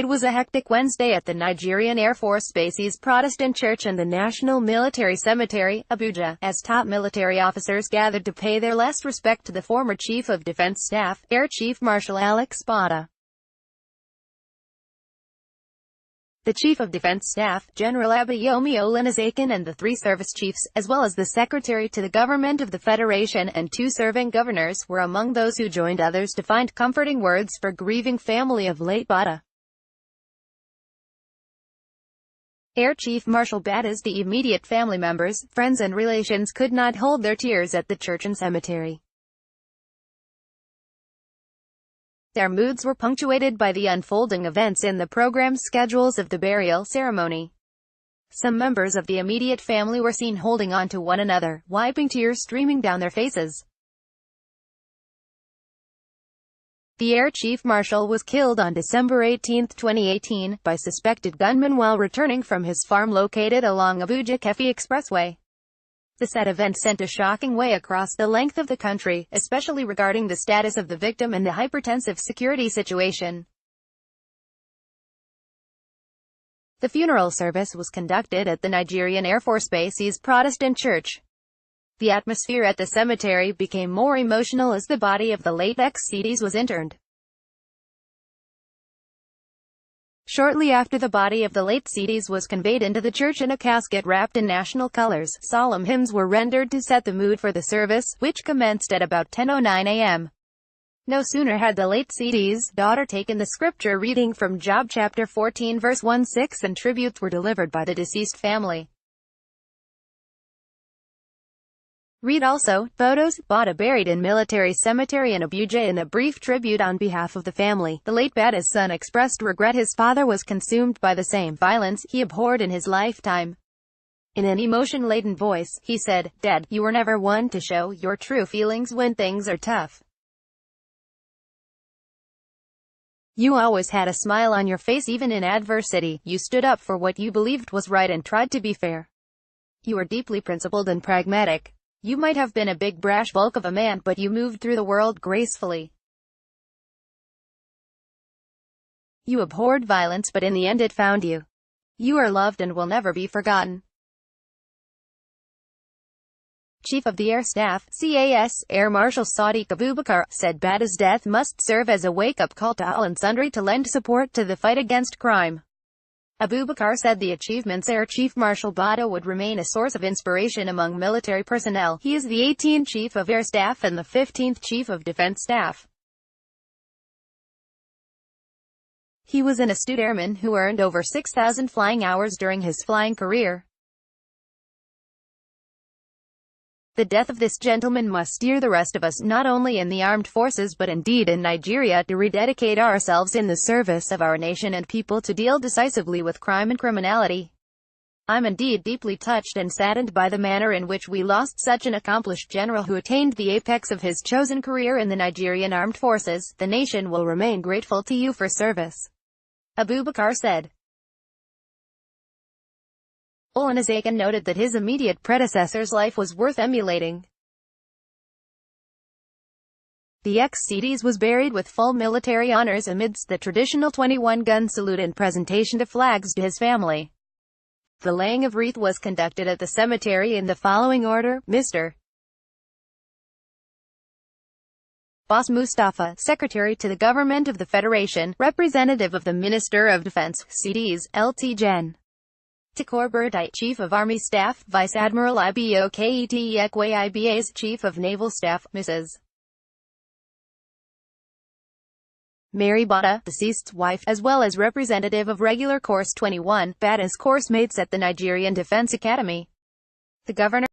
It was a hectic Wednesday at the Nigerian Air Force Base's Protestant Church and the National Military Cemetary, Abuja, as top military officers gathered to pay their last respect to the former Chief of Defense Staff, Air Chief Marshal Alex Badeh. The Chief of Defense Staff, General Abayomi Olonisak, and the 3 service chiefs, as well as the Secretary to the Government of the Federation and 2 serving governors, were among those who joined others to find comforting words for grieving family of late Badeh. Air Chief Marshal Badeh's the immediate family members, friends and relations could not hold their tears at the church and cemetery. Their moods were punctuated by the unfolding events in the program schedules of the burial ceremony. Some members of the immediate family were seen holding on to one another, wiping tears streaming down their faces. The Air Chief Marshal was killed on December 18, 2018, by suspected gunmen while returning from his farm located along Abuja-Kefi Expressway. The said event sent a shocking wave across the length of the country, especially regarding the status of the victim and the hypertensive security situation. The funeral service was conducted at the Nigerian Air Force Base's Protestant Church. The atmosphere at the cemetery became more emotional as the body of the late ex-CDs was interred. Shortly after the body of the late CDs was conveyed into the church in a casket wrapped in national colors, solemn hymns were rendered to set the mood for the service, which commenced at about 10:09 a.m. No sooner had the late CD's daughter taken the scripture reading from Job chapter 14 verse 16 than tributes were delivered by the deceased family. Read also, photos, Badeh buried in military cemetery in Abuja. In a brief tribute on behalf of the family, the late Badeh's son expressed regret his father was consumed by the same violence he abhorred in his lifetime. In an emotion-laden voice, he said, "Dad, you were never one to show your true feelings when things are tough. You always had a smile on your face even in adversity. You stood up for what you believed was right and tried to be fair. You were deeply principled and pragmatic. You might have been a big brash bulk of a man, but you moved through the world gracefully. You abhorred violence, but in the end it found you. You are loved and will never be forgotten." Chief of the Air Staff, CAS, Air Marshal Sadiq Abubakar, said Badeh's death must serve as a wake-up call to all and sundry to lend support to the fight against crime. Abubakar said the achievements Air Chief Marshal Badeh would remain a source of inspiration among military personnel. He is the 18th Chief of Air Staff and the 15th Chief of Defense Staff. He was an astute airman who earned over 6,000 flying hours during his flying career. The death of this gentleman must steer the rest of us, not only in the armed forces but indeed in Nigeria, to rededicate ourselves in the service of our nation and people to deal decisively with crime and criminality. I'm indeed deeply touched and saddened by the manner in which we lost such an accomplished general who attained the apex of his chosen career in the Nigerian armed forces. The nation will remain grateful to you for service," Abubakar said. Olonisak noted that his immediate predecessor's life was worth emulating. The ex-CDs was buried with full military honors amidst the traditional 21-gun salute and presentation of flags to his family. The laying of wreath was conducted at the cemetery in the following order: Mr. Boss Mustafa, Secretary to the Government of the Federation, Representative of the Minister of Defense, CDs, Lt. Gen. Takur Burdite, Chief of Army Staff, Vice Admiral Iboket Ekwe, Chief of Naval Staff, Mrs. Mary Badeh, deceased's wife, as well as representative of Regular Course 21, Badeh's course mates at the Nigerian Defense Academy. The Governor